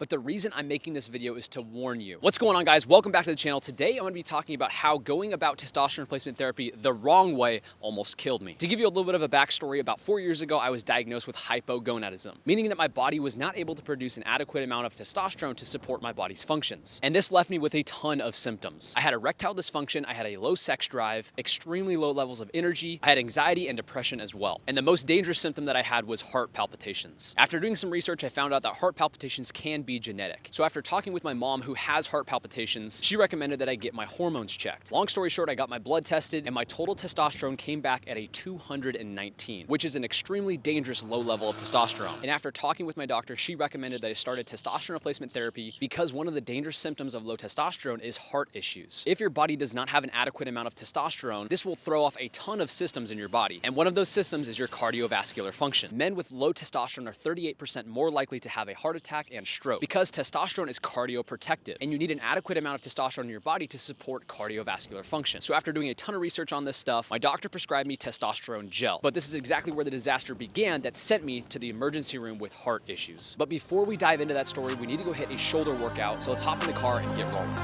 But the reason I'm making this video is to warn you. What's going on, guys? Welcome back to the channel. Today, I'm going to be talking about how going about testosterone replacement therapy the wrong way almost killed me. To give you a little bit of a backstory, about 4 years ago, I was diagnosed with hypogonadism, meaning that my body was not able to produce an adequate amount of testosterone to support my body's functions. And this left me with a ton of symptoms. I had erectile dysfunction, I had a low sex drive, extremely low levels of energy, I had anxiety and depression as well. And the most dangerous symptom that I had was heart palpitations. After doing some research, I found out that heart palpitations can be genetic. So after talking with my mom who has heart palpitations, she recommended that I get my hormones checked. Long story short, I got my blood tested and my total testosterone came back at a 219, which is an extremely dangerous low level of testosterone. And after talking with my doctor, she recommended that I started testosterone replacement therapy because one of the dangerous symptoms of low testosterone is heart issues. If your body does not have an adequate amount of testosterone, this will throw off a ton of systems in your body. And one of those systems is your cardiovascular function. Men with low testosterone are 38% more likely to have a heart attack and stroke because testosterone is cardioprotective, and you need an adequate amount of testosterone in your body to support cardiovascular function. So after doing a ton of research on this stuff, my doctor prescribed me testosterone gel. But this is exactly where the disaster began that sent me to the emergency room with heart issues. But before we dive into that story, we need to go hit a shoulder workout. So let's hop in the car and get rolling.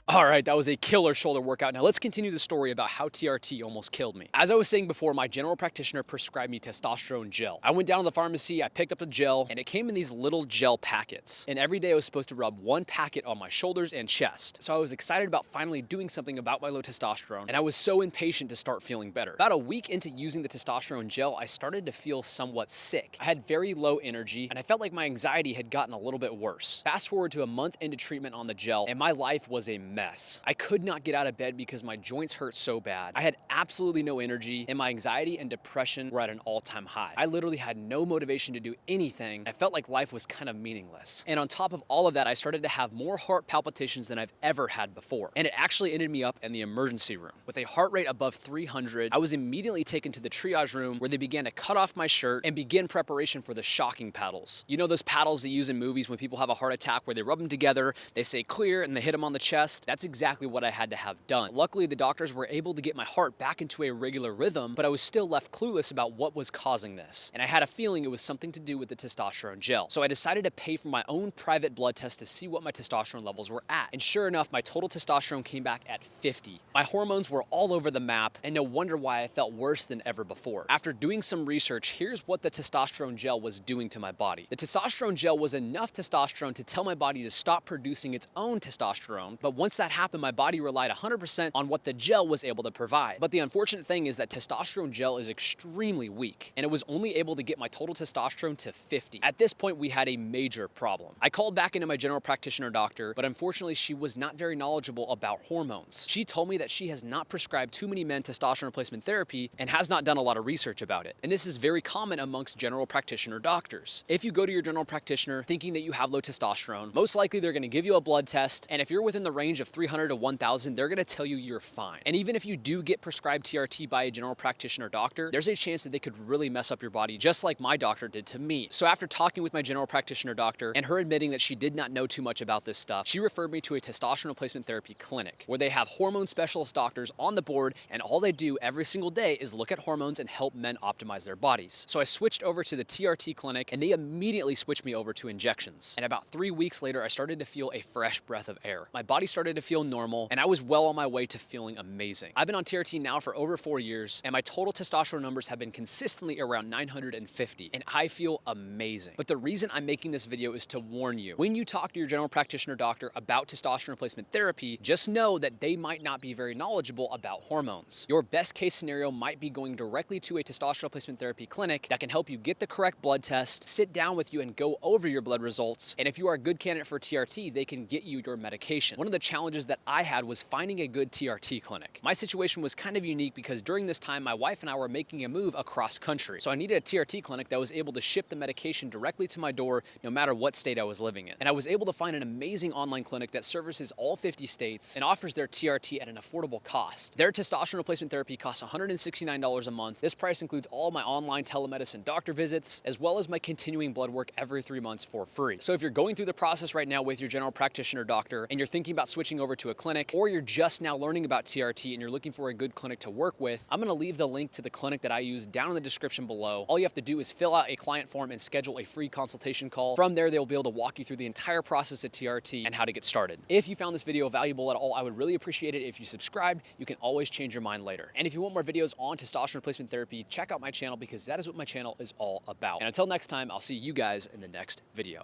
All right, that was a killer shoulder workout. Now let's continue the story about how TRT almost killed me. As I was saying before, my general practitioner prescribed me testosterone gel. I went down to the pharmacy, I picked up the gel, and it came in these little gel packets. And every day I was supposed to rub one packet on my shoulders and chest. So I was excited about finally doing something about my low testosterone, and I was so impatient to start feeling better. About a week into using the testosterone gel, I started to feel somewhat sick. I had very low energy, and I felt like my anxiety had gotten a little bit worse. Fast forward to a month into treatment on the gel, and my life was a mess. I could not get out of bed because my joints hurt so bad. I had absolutely no energy, and my anxiety and depression were at an all-time high. I literally had no motivation to do anything. I felt like life was kind of meaningless. And on top of all of that, I started to have more heart palpitations than I've ever had before. And it actually ended me up in the emergency room. With a heart rate above 300, I was immediately taken to the triage room where they began to cut off my shirt and begin preparation for the shocking paddles. You know those paddles they use in movies when people have a heart attack where they rub them together, they say clear, and they hit them on the chest? That's exactly what I had to have done. Luckily, the doctors were able to get my heart back into a regular rhythm, but I was still left clueless about what was causing this. And I had a feeling it was something to do with the testosterone gel. So I decided to pay for my own private blood test to see what my testosterone levels were at. And sure enough, my total testosterone came back at 50. My hormones were all over the map, and no wonder why I felt worse than ever before. After doing some research, here's what the testosterone gel was doing to my body. The testosterone gel was enough testosterone to tell my body to stop producing its own testosterone, but once that happened, my body relied 100% on what the gel was able to provide. But the unfortunate thing is that testosterone gel is extremely weak, and it was only able to get my total testosterone to 50. At this point, we had a major problem. I called back into my general practitioner doctor, but unfortunately, she was not very knowledgeable about hormones. She told me that she has not prescribed too many men testosterone replacement therapy and has not done a lot of research about it. And this is very common amongst general practitioner doctors. If you go to your general practitioner thinking that you have low testosterone, most likely they're going to give you a blood test, and if you're within the range of 300 to 1,000, they're going to tell you you're fine. And even if you do get prescribed TRT by a general practitioner doctor, there's a chance that they could really mess up your body just like my doctor did to me. So after talking with my general practitioner doctor and her admitting that she did not know too much about this stuff, she referred me to a testosterone replacement therapy clinic where they have hormone specialist doctors on the board, and all they do every single day is look at hormones and help men optimize their bodies. So I switched over to the TRT clinic, and they immediately switched me over to injections. And about 3 weeks later, I started to feel a fresh breath of air. My body started to feel normal, and I was well on my way to feeling amazing. I've been on TRT now for over 4 years, and my total testosterone numbers have been consistently around 950, and I feel amazing. But the reason I'm making this video is to warn you. When you talk to your general practitioner doctor about testosterone replacement therapy, just know that they might not be very knowledgeable about hormones. Your best case scenario might be going directly to a testosterone replacement therapy clinic that can help you get the correct blood test, sit down with you and go over your blood results, and if you are a good candidate for TRT, they can get you your medication. One of the challenges that I had was finding a good TRT clinic. My situation was kind of unique because during this time, my wife and I were making a move across country. So I needed a TRT clinic that was able to ship the medication directly to my door no matter what state I was living in. And I was able to find an amazing online clinic that services all 50 states and offers their TRT at an affordable cost. Their testosterone replacement therapy costs $169 a month. This price includes all my online telemedicine doctor visits, as well as my continuing blood work every 3 months for free. So if you're going through the process right now with your general practitioner doctor and you're thinking about switching over to a clinic, or you're just now learning about TRT and you're looking for a good clinic to work with, I'm gonna leave the link to the clinic that I use down in the description below. All you have to do is fill out a client form and schedule a free consultation call. From there, they'll be able to walk you through the entire process of TRT and how to get started. If you found this video valuable at all, I would really appreciate it if you subscribed. You can always change your mind later. And if you want more videos on testosterone replacement therapy, check out my channel because that is what my channel is all about. And until next time, I'll see you guys in the next video.